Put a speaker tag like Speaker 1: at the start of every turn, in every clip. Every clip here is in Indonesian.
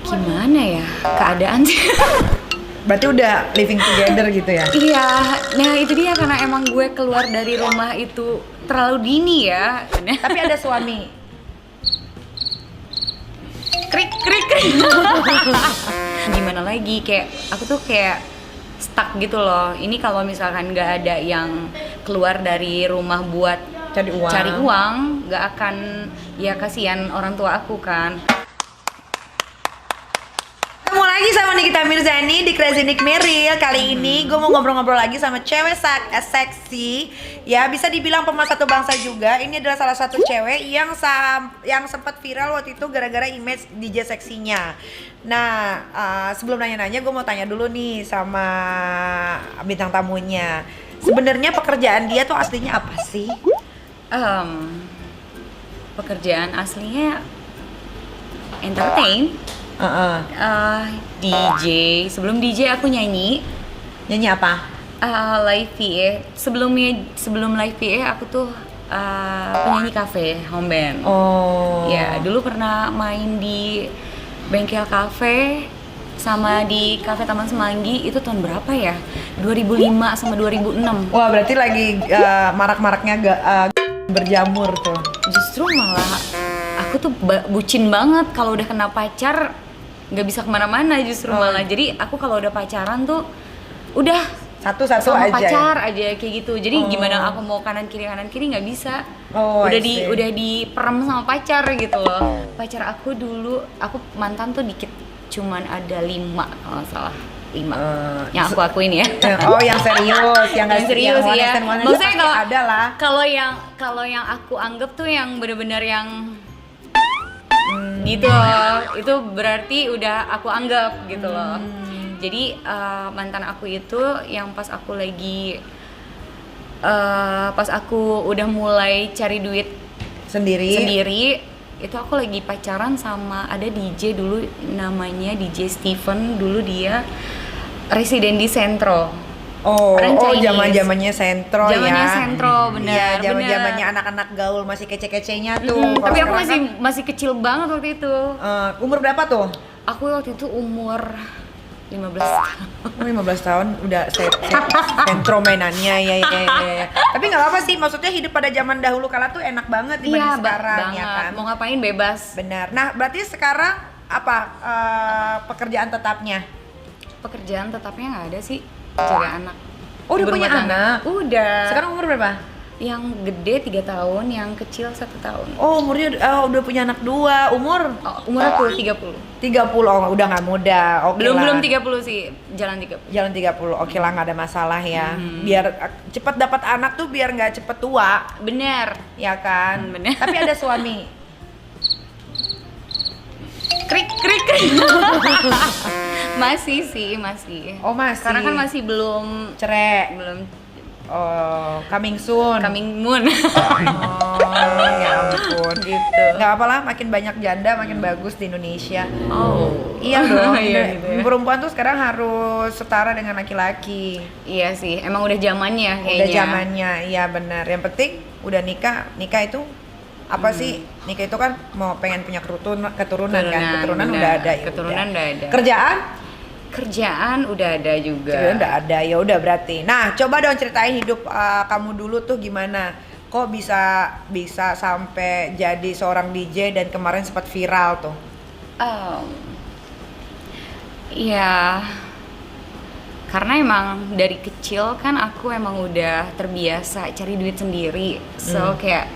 Speaker 1: Gimana ya keadaan sih?
Speaker 2: Berarti udah living together gitu ya?
Speaker 1: Iya, nah itu dia karena emang gue keluar dari rumah itu terlalu dini ya.
Speaker 2: Tapi ada suami.
Speaker 1: Krik krik krik. Gimana lagi, kayak aku tuh kayak stuck gitu loh. Ini kalau misalkan nggak ada yang keluar dari rumah buat cari uang, nggak akan, ya kasihan orang tua aku kan.
Speaker 2: Ketemu lagi sama Nikita Mirzani di Crazy Nick Meril. Kali ini gue mau ngobrol-ngobrol lagi sama cewek seksi. Ya bisa dibilang pemersatu bangsa juga. Ini adalah salah satu cewek yang sempat viral waktu itu gara-gara image DJ seksinya. Nah, sebelum nanya-nanya gue mau tanya dulu nih sama bintang tamunya. Sebenarnya pekerjaan dia tuh aslinya apa sih?
Speaker 1: Pekerjaan aslinya entertain. DJ. Sebelum DJ aku nyanyi.
Speaker 2: Nyanyi apa?
Speaker 1: Live PA. Sebelum live PA aku tuh penyanyi cafe, home band.
Speaker 2: Oh.
Speaker 1: Ya, dulu pernah main di bengkel cafe sama di cafe Taman Semanggi. Itu tahun berapa ya? 2005 sama 2006.
Speaker 2: Wah, berarti lagi marak-maraknya berjamur tuh.
Speaker 1: Justru malah aku tuh bucin banget kalau udah kena pacar, nggak bisa kemana-mana justru malah. Jadi aku kalau udah pacaran tuh udah
Speaker 2: satu-satu
Speaker 1: sama
Speaker 2: aja.
Speaker 1: Pacar aja kayak gitu. Jadi gimana aku mau kanan kiri nggak bisa. Udah diperem sama pacar gitu loh. Pacar aku dulu, aku mantan tuh dikit, cuman ada 5 kalau nggak salah. 5 yang aku akuin ya.
Speaker 2: Oh, yang serius, yang nggak
Speaker 1: serius ya. Maksudnya
Speaker 2: ada lah.
Speaker 1: Kalau yang aku anggap tuh yang benar-benar yang gitu, itu berarti udah aku anggap gitu loh. Jadi mantan aku itu yang pas aku udah mulai cari duit sendiri, itu aku lagi pacaran sama ada DJ dulu namanya DJ Steven. Dulu dia residen di Sentro.
Speaker 2: Zaman-zamannya Sentro ya.
Speaker 1: Zamannya Sentro, benar.
Speaker 2: Iya, zaman-zamannya anak-anak gaul masih kece-kecenya tuh.
Speaker 1: Tapi aku masih kecil banget waktu itu.
Speaker 2: Umur berapa tuh?
Speaker 1: Aku waktu itu umur 15 tahun.
Speaker 2: 15 tahun udah Sentro mainannya ya. Tapi nggak apa-apa sih, maksudnya hidup pada zaman dahulu kala tuh enak banget dibanding sekarang
Speaker 1: banget.
Speaker 2: Ya kan.
Speaker 1: Mau ngapain bebas.
Speaker 2: Benar. Nah, berarti sekarang apa pekerjaan tetapnya?
Speaker 1: Pekerjaan tetapnya nggak ada sih. Jaga anak.
Speaker 2: Oh, udah punya anak?
Speaker 1: Udah.
Speaker 2: Sekarang umur berapa?
Speaker 1: Yang gede 3 tahun, yang kecil 1 tahun.
Speaker 2: Oh, umurnya udah punya anak 2. Umur
Speaker 1: aku 30.
Speaker 2: 30, udah nggak muda. Oke lah.
Speaker 1: Belum 30 sih, jalan 30.
Speaker 2: Jalan 30, oke lah, nggak ada masalah ya. Biar cepat dapat anak tuh biar nggak cepet tua.
Speaker 1: Bener.
Speaker 2: Ya kan?
Speaker 1: Bener.
Speaker 2: Tapi ada suami.
Speaker 1: Krik krik krik. Masih sih, masih.
Speaker 2: Oh, masih.
Speaker 1: Karena kan masih belum
Speaker 2: cerai.
Speaker 1: Belum.
Speaker 2: Oh, coming soon.
Speaker 1: Coming moon.
Speaker 2: Oh, ya ampun.
Speaker 1: Gitu.
Speaker 2: Nggak apalah, makin banyak janda makin bagus di Indonesia.
Speaker 1: Oh.
Speaker 2: Iya dong.
Speaker 1: Iya, gitu ya.
Speaker 2: Perempuan tuh sekarang harus setara dengan laki-laki.
Speaker 1: Iya sih, emang udah zamannya kayaknya.
Speaker 2: Udah zamannya, iya benar. Yang penting udah nikah itu apa sih? Nikah itu kan mau pengen punya keturunan kan? Keturunan
Speaker 1: bener.
Speaker 2: udah ada ya.
Speaker 1: Keturunan udah ada.
Speaker 2: Kerjaan
Speaker 1: udah ada juga.
Speaker 2: Udah ada, ya udah berarti. Nah, coba dong ceritain hidup kamu dulu tuh gimana? Kok bisa sampai jadi seorang DJ dan kemarin sempat viral tuh?
Speaker 1: Ya, karena emang dari kecil kan aku emang udah terbiasa cari duit sendiri. So kayak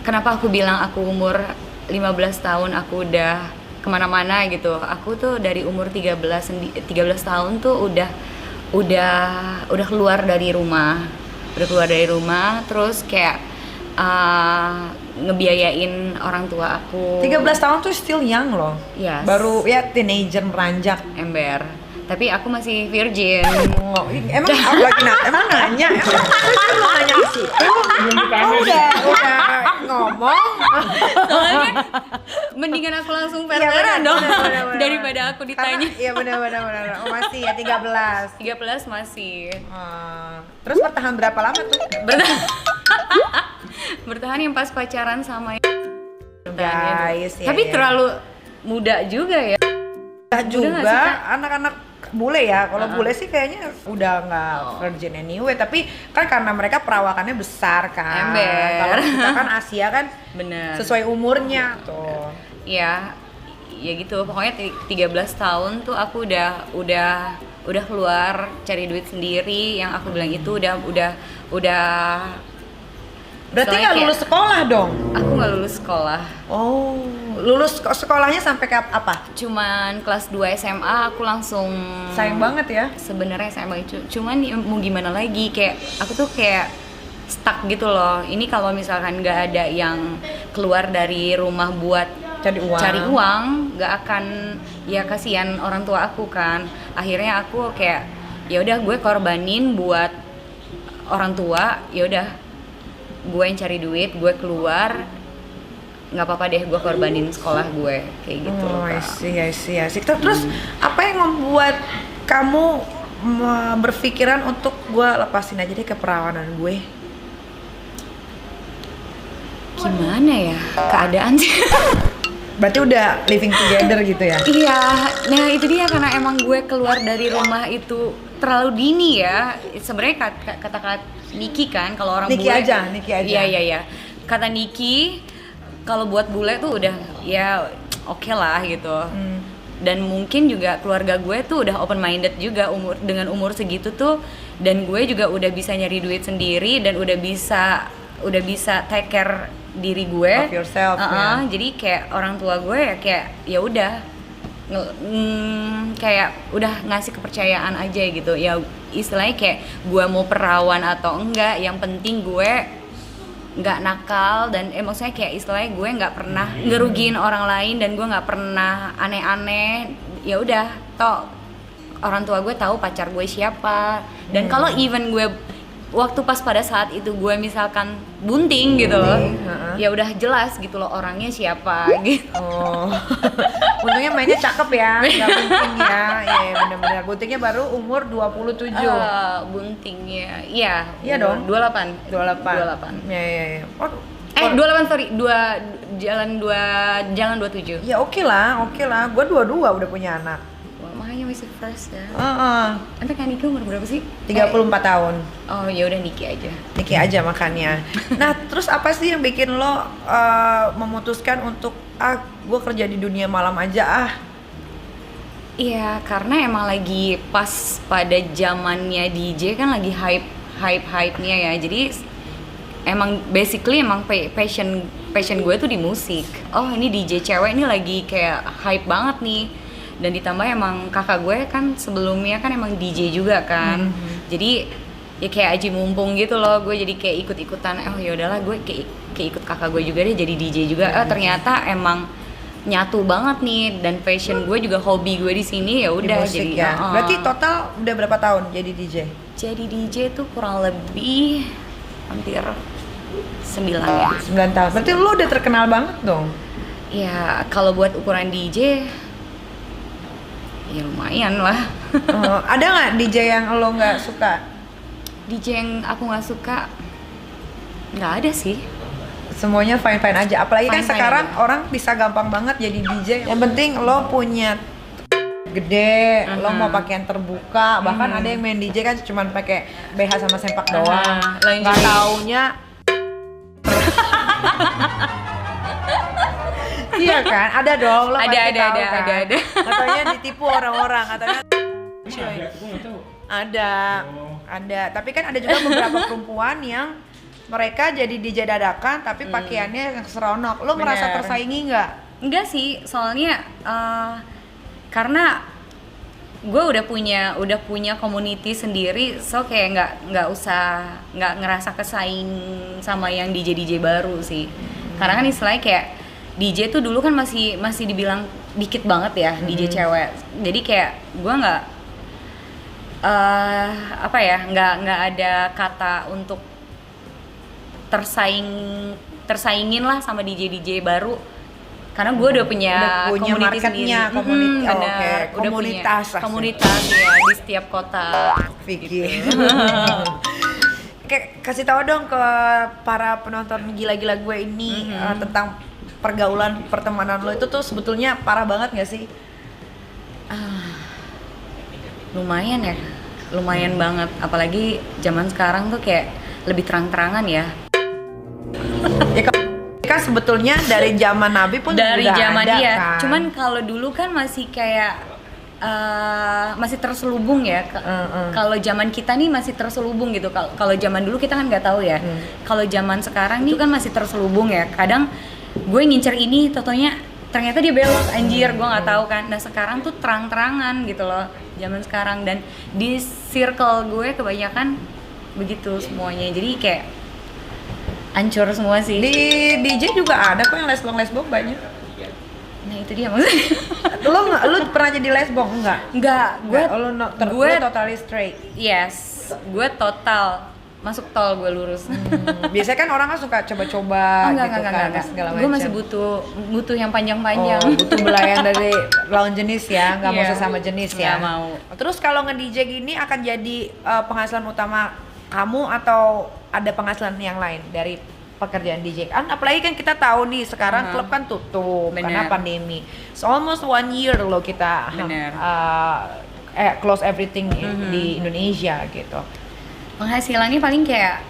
Speaker 1: kenapa aku bilang aku umur 15 tahun aku udah kemana-mana gitu. Aku tuh dari umur 13 tahun tuh udah keluar dari rumah. Terus kayak ngebiayain orang tua aku.
Speaker 2: 13 tahun tuh still young loh.
Speaker 1: Yes.
Speaker 2: Baru ya teenager meranjak.
Speaker 1: Ember. Tapi aku masih virgin.
Speaker 2: Emang aku lagi emang nanya? Emang lu nanya ke situ? Udah ngomong.
Speaker 1: Soalnya mendingan aku langsung fair-fairan dong daripada aku ditanya.
Speaker 2: Iya benar. Oh, masih ya 13.
Speaker 1: 13 masih.
Speaker 2: Terus bertahan berapa lama tuh?
Speaker 1: Bertahan yang pas pacaran sama
Speaker 2: guys.
Speaker 1: Tapi muda juga ya.
Speaker 2: Udah
Speaker 1: nggak
Speaker 2: juga
Speaker 1: sih, Kak?
Speaker 2: anak-anak bule ya. Kalau bule sih kayaknya udah nggak virgin anyway. Tapi kan karena mereka perawakannya besar kan.
Speaker 1: Ember.
Speaker 2: Kalau kita kan Asia kan
Speaker 1: Bener.
Speaker 2: sesuai umurnya tuh.
Speaker 1: Ya gitu. Pokoknya 13 tahun tuh aku udah keluar cari duit sendiri. Yang aku bilang itu udah
Speaker 2: Berarti
Speaker 1: Soalnya
Speaker 2: nggak
Speaker 1: kayak-
Speaker 2: lulus sekolah dong?
Speaker 1: aku nggak lulus sekolah.
Speaker 2: Oh, lulus sekolahnya sampai ke apa?
Speaker 1: Cuman kelas 2 SMA aku langsung
Speaker 2: Sayang banget ya.
Speaker 1: sebenarnya SMA itu cuman mau gimana lagi, kayak aku tuh kayak stuck gitu loh. Ini kalau misalkan nggak ada yang keluar dari rumah buat
Speaker 2: Cari uang.
Speaker 1: nggak akan, ya kasihan orang tua aku kan. Akhirnya aku kayak ya udah gue korbanin buat orang tua, ya udah gue yang cari duit, gue keluar, nggak apa-apa deh gue korbanin sekolah gue kayak gitu.
Speaker 2: Oh,
Speaker 1: Kak.
Speaker 2: I see. Terus apa yang membuat kamu berpikiran untuk gue lepasin aja deh keperawanan gue?
Speaker 1: Gimana ya keadaan sih?
Speaker 2: Berarti udah living together gitu ya?
Speaker 1: Iya, nah itu dia, karena emang gue keluar dari rumah itu terlalu dini ya. Sebenarnya kata Niki kan, kalau orang
Speaker 2: Niki
Speaker 1: bule
Speaker 2: aja.
Speaker 1: Iya. Kata Niki kalau buat bule tuh udah ya oke lah gitu. Dan mungkin juga keluarga gue tuh udah open minded juga dengan umur segitu tuh, dan gue juga udah bisa nyari duit sendiri dan udah bisa take care diri gue
Speaker 2: Of yourself, ya.
Speaker 1: Jadi kayak orang tua gue ya kayak ya udah kayak udah ngasih kepercayaan aja gitu ya, istilahnya kayak gue mau perawan atau enggak, yang penting gue nggak nakal dan maksudnya kayak istilahnya gue nggak pernah ngerugiin orang lain dan gue nggak pernah aneh-aneh. Ya udah, toh orang tua gue tahu pacar gue siapa, dan kalau even gue waktu pas pada saat itu gue misalkan bunting gitu loh, ya udah jelas gitu loh orangnya siapa gitu.
Speaker 2: Oh, untungnya mainnya cakep ya, nggak bunting ya. Iya benar-benar. Buntingnya baru umur 27.
Speaker 1: Buntingnya, iya.
Speaker 2: Iya dong.
Speaker 1: 28.
Speaker 2: 28. Iya. Oh,
Speaker 1: 28 sorry, jalan 27.
Speaker 2: ya oke lah. Gue 22 udah punya anak.
Speaker 1: Wah, makanya masih first ya.
Speaker 2: Heeh.
Speaker 1: Kan Niki umur berapa sih?
Speaker 2: 34 tahun.
Speaker 1: Oh ya udah Niki aja.
Speaker 2: Niki aja makannya. Nah, terus apa sih yang bikin lo memutuskan untuk gue kerja di dunia malam aja
Speaker 1: Iya, karena emang lagi pas pada zamannya DJ kan lagi hype-nya ya. Jadi emang basically emang passion gue tuh di musik. Oh, ini DJ cewek ini lagi kayak hype banget nih. Dan ditambah emang kakak gue kan sebelumnya kan emang DJ juga kan. Jadi ya kayak aji mumpung gitu loh, gue jadi kayak ikut-ikutan. Oh ya udahlah, gue kayak ikut kakak gue juga deh jadi DJ juga. Ternyata emang nyatu banget nih, dan passion gue juga hobi gue di sini, ya udah jadi
Speaker 2: ya. Berarti total udah berapa tahun jadi DJ?
Speaker 1: Jadi DJ tuh kurang lebih hampir 9 ya.
Speaker 2: 9 tahun. Berarti lo udah terkenal banget dong.
Speaker 1: Ya kalau buat ukuran DJ ya lumayan lah.
Speaker 2: Ada nggak DJ yang lo nggak suka?
Speaker 1: DJ yang aku nggak suka nggak ada sih.
Speaker 2: Semuanya fine aja. Apalagi kan
Speaker 1: Fine-fine
Speaker 2: sekarang
Speaker 1: aja.
Speaker 2: orang bisa gampang banget jadi DJ. Yang penting lo punya gede, lo mau pakaian terbuka. Bahkan ada yang main DJ kan cuman pakai BH sama sempak doang. Nggak
Speaker 1: lingerie.
Speaker 2: taunya. Iya kan, ada dong. Lo pasti
Speaker 1: Ada.
Speaker 2: tahu kan? Katanya ditipu orang-orang, katanya. Ada. Tapi kan ada juga beberapa perempuan yang mereka jadi DJ dadakan tapi pakaiannya yang seronok. Lo merasa
Speaker 1: Bener.
Speaker 2: tersaingi nggak?
Speaker 1: Enggak sih, soalnya karena gue udah punya community sendiri, so kayak nggak ngerasa kesaing sama yang DJ baru sih. Karena kan istilahnya kayak DJ tuh dulu kan masih dibilang dikit banget ya DJ cewek. Jadi kayak gue nggak nggak ada kata untuk tersaingin lah sama DJ baru, karena gue udah punya community sendiri. Benar, udah
Speaker 2: Komunitas.
Speaker 1: punya komunitas ya di setiap kota.
Speaker 2: Fikir. Kayak kasih tahu dong ke para penonton gila-gila gue ini tentang pergaulan pertemanan lo itu tuh sebetulnya parah banget gak sih?
Speaker 1: Lumayan ya, lumayan banget. Apalagi zaman sekarang tuh kayak lebih terang-terangan ya.
Speaker 2: Ya kan sebetulnya dari zaman Nabi pun
Speaker 1: Dari
Speaker 2: udah
Speaker 1: zaman
Speaker 2: ada
Speaker 1: dia.
Speaker 2: kan.
Speaker 1: Cuman kalau dulu kan masih kayak masih terselubung ya. Kalau zaman kita nih masih terselubung gitu. Kalau zaman dulu kita kan nggak tahu ya. Kalau zaman sekarang nih kan masih terselubung ya. Kadang gue ngincer ini, totonya ternyata dia belok, anjir, gue nggak tahu kan. Nah sekarang tuh terang-terangan gitu loh zaman sekarang, dan di circle gue kebanyakan begitu semuanya, jadi kayak hancur semua sih.
Speaker 2: Di DJ juga ada kok yang lesbong banyak.
Speaker 1: Nah itu dia maksudnya.
Speaker 2: Lu pernah jadi lesbong enggak?
Speaker 1: Enggak,
Speaker 2: Gue totally straight.
Speaker 1: Yes, gue total masuk tol, gue lurus.
Speaker 2: Biasanya kan orang kan suka coba-coba gitu kan, segala macam.
Speaker 1: Gue masih butuh yang panjang-panjang.
Speaker 2: Butuh belayan dari lawan jenis ya, nggak mau
Speaker 1: Iya,
Speaker 2: sesama jenis ya.
Speaker 1: nggak mau.
Speaker 2: Terus kalau nge-DJ gini akan jadi penghasilan utama kamu atau ada penghasilan yang lain dari pekerjaan DJ? Kan apalagi kan kita tahu nih sekarang klub kan tutup karena pandemi. So almost 1 year loh kita close everything di Indonesia gitu.
Speaker 1: Penghasilannya paling kayak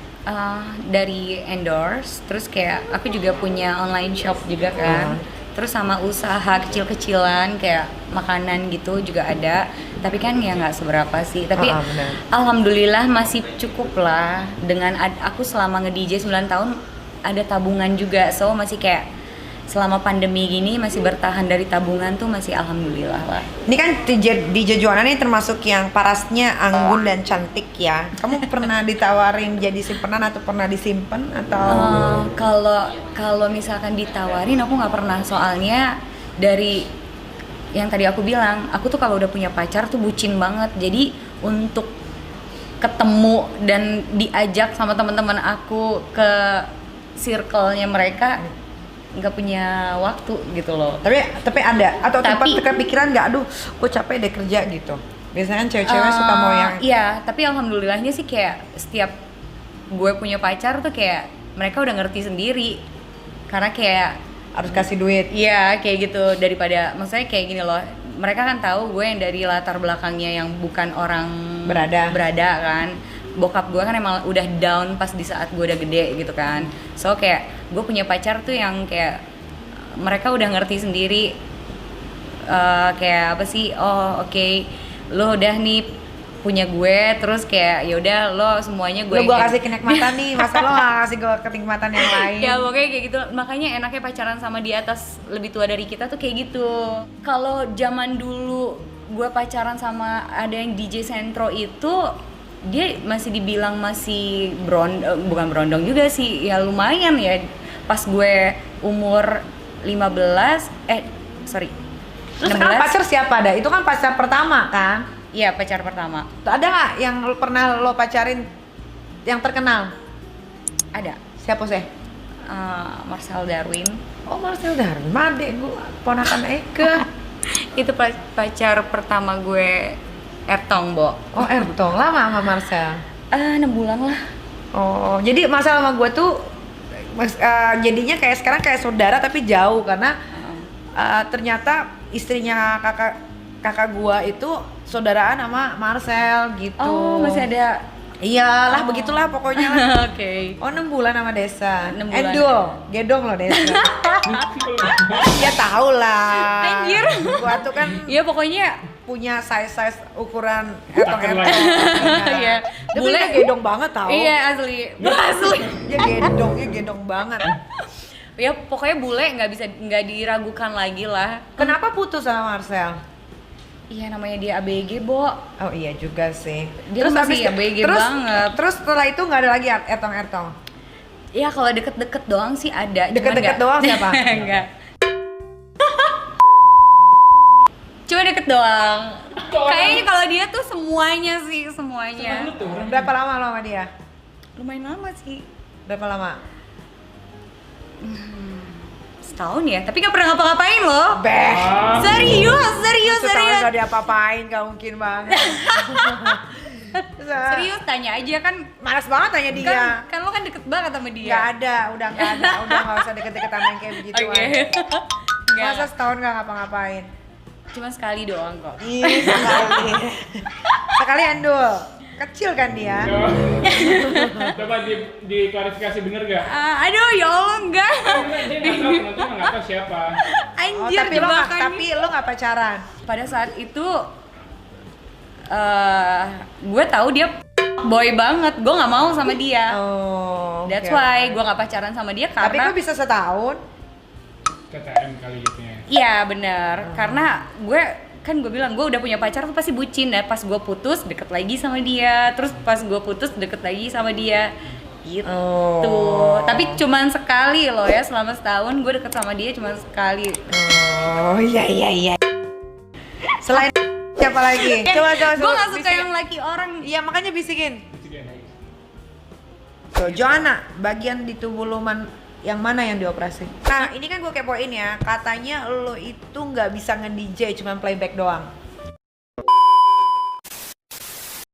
Speaker 1: dari endorse, terus kayak aku juga punya online shop juga kan. Terus sama usaha kecil-kecilan kayak makanan gitu juga ada. Tapi kan ya nggak seberapa sih. Tapi alhamdulillah masih cukup lah. Dengan aku selama nge-DJ 9 tahun ada tabungan juga. So masih kayak selama pandemi gini masih bertahan dari tabungan tuh masih alhamdulillah lah.
Speaker 2: Ini kan DJ Joanna nih termasuk yang parasnya anggun dan cantik ya. Kamu pernah ditawarin jadi simpenan atau pernah disimpan atau?
Speaker 1: Kalau misalkan ditawarin aku nggak pernah, soalnya dari yang tadi aku bilang, aku tuh kalau udah punya pacar tuh bucin banget. Jadi untuk ketemu dan diajak sama teman-teman aku ke circle-nya mereka nggak punya waktu gitu loh.
Speaker 2: Tapi ada atau tempat kepikiran nggak, aduh gue capek deh kerja gitu. Biasanya kan cewek-cewek suka mau yang
Speaker 1: iya, tapi alhamdulillahnya sih kayak setiap gue punya pacar tuh kayak mereka udah ngerti sendiri, karena kayak
Speaker 2: harus kasih duit.
Speaker 1: Iya kayak gitu, daripada maksudnya kayak gini loh, mereka kan tahu gue yang dari latar belakangnya yang bukan orang berada kan. Bokap gue kan emang udah down pas di saat gue udah gede gitu kan. So kayak gue punya pacar tuh yang kayak mereka udah ngerti sendiri kayak apa sih, oh oke, lo udah nih punya gue, terus kayak ya udah lo semuanya gue
Speaker 2: kasih kenikmatan nih, masa lo gak kasih gue kenikmatan yang lain.
Speaker 1: Ya pokoknya kayak gitu, makanya enaknya pacaran sama di atas lebih tua dari kita tuh kayak gitu. Kalau zaman dulu gue pacaran sama ada yang DJ Sentro itu, dia masih dibilang masih bukan berondong juga sih, ya lumayan ya. Pas gue umur 15
Speaker 2: Terus sekarang pacar siapa ada? Itu kan pacar pertama kan?
Speaker 1: Iya, pacar pertama.
Speaker 2: Ada nggak yang pernah lo pacarin yang terkenal?
Speaker 1: Ada.
Speaker 2: Siapa sih?
Speaker 1: Marcel Darwin.
Speaker 2: Oh, Marcel Darwin, adek gue, ponakan Eka.
Speaker 1: Itu pacar pertama gue, Ertong, Bo.
Speaker 2: Oh, Ertong, lama sama Marcel?
Speaker 1: 6 bulan lah.
Speaker 2: Oh, jadi Marcel sama gue tuh jadinya kayak sekarang kayak saudara tapi jauh karena ternyata istrinya kakak gua itu saudaraan sama Marcel gitu.
Speaker 1: Oh, masih ada.
Speaker 2: Iyalah, begitulah pokoknya lah.
Speaker 1: Oke.
Speaker 2: Oh, 6 bulan sama Desa.
Speaker 1: 6 bulan.
Speaker 2: Endul, gedong loh Desa. Ya tau lah.
Speaker 1: Anjir.
Speaker 2: Gua tuh kan
Speaker 1: Iya pokoknya
Speaker 2: punya size ukuran etong-etong.
Speaker 1: Iya.
Speaker 2: Bule gedong banget tau.
Speaker 1: Iya asli. Asli.
Speaker 2: Dia gedong banget.
Speaker 1: Ya pokoknya bule nggak diragukan lagi lah.
Speaker 2: Kenapa putus sama Marcel?
Speaker 1: Iya namanya dia ABG, Bo.
Speaker 2: Oh iya juga sih.
Speaker 1: Dia masih ABG banget.
Speaker 2: Terus setelah itu nggak ada lagi ertong-ertong?
Speaker 1: Iya kalau deket-deket doang sih ada.
Speaker 2: Deket-deket doang siapa?
Speaker 1: Enggak. Cuma deket doang. Kayaknya kalau dia tuh semuanya sih, semuanya.
Speaker 2: Berapa lama lo sama dia?
Speaker 1: Lumayan lama sih.
Speaker 2: Berapa lama?
Speaker 1: Setahun ya, tapi gak pernah ngapa-ngapain loh.
Speaker 2: Beh.
Speaker 1: Serius.
Speaker 2: Setahun gak diapa-apain, gak mungkin banget.
Speaker 1: Serius, tanya aja kan.
Speaker 2: Malas banget tanya dia.
Speaker 1: Kan lo kan deket banget sama dia.
Speaker 2: Gak ada, udah gak usah deket-deket sama yang kayak begitu.
Speaker 1: Oke.
Speaker 2: Masa setahun gak ngapa-ngapain?
Speaker 1: Cuma sekali doang kok.
Speaker 2: Iya, sekali. Sekali Andul. Kecil kan dia?
Speaker 3: Coba diklarifikasi bener gak?
Speaker 1: Aduh, ya Allah enggak.
Speaker 3: Dia nggak tahu, penonton nggak tahu siapa.
Speaker 1: Anjir,
Speaker 2: tapi
Speaker 1: jebakan.
Speaker 2: lo gak pacaran?
Speaker 1: Pada saat itu gue tahu dia boy banget, gue nggak mau sama dia.
Speaker 2: Oh.
Speaker 1: That's
Speaker 2: oke.
Speaker 1: why gue nggak pacaran sama dia
Speaker 2: Tapi
Speaker 1: karena
Speaker 2: kok bisa setahun?
Speaker 3: TTM kali gitu ya.
Speaker 1: iya bener, karena gue bilang gue udah punya pacar tuh pasti bucin, dan pas gue putus deket lagi sama dia, terus pas gue putus deket lagi sama dia gitu. Tapi cuman sekali loh ya, selama setahun gue deket sama dia cuman sekali.
Speaker 2: Oh iya. Selain siapa lagi? Coba.
Speaker 1: Gue nggak suka
Speaker 2: bisikin.
Speaker 1: yang laki orang.
Speaker 2: Iya makanya bisikin. Tuh, Joanna, bagian di tubuh lo yang mana yang dioperasi? Nah, ini kan gue kepoin ya, katanya lo itu nggak bisa nge-DJ, cuman playback doang.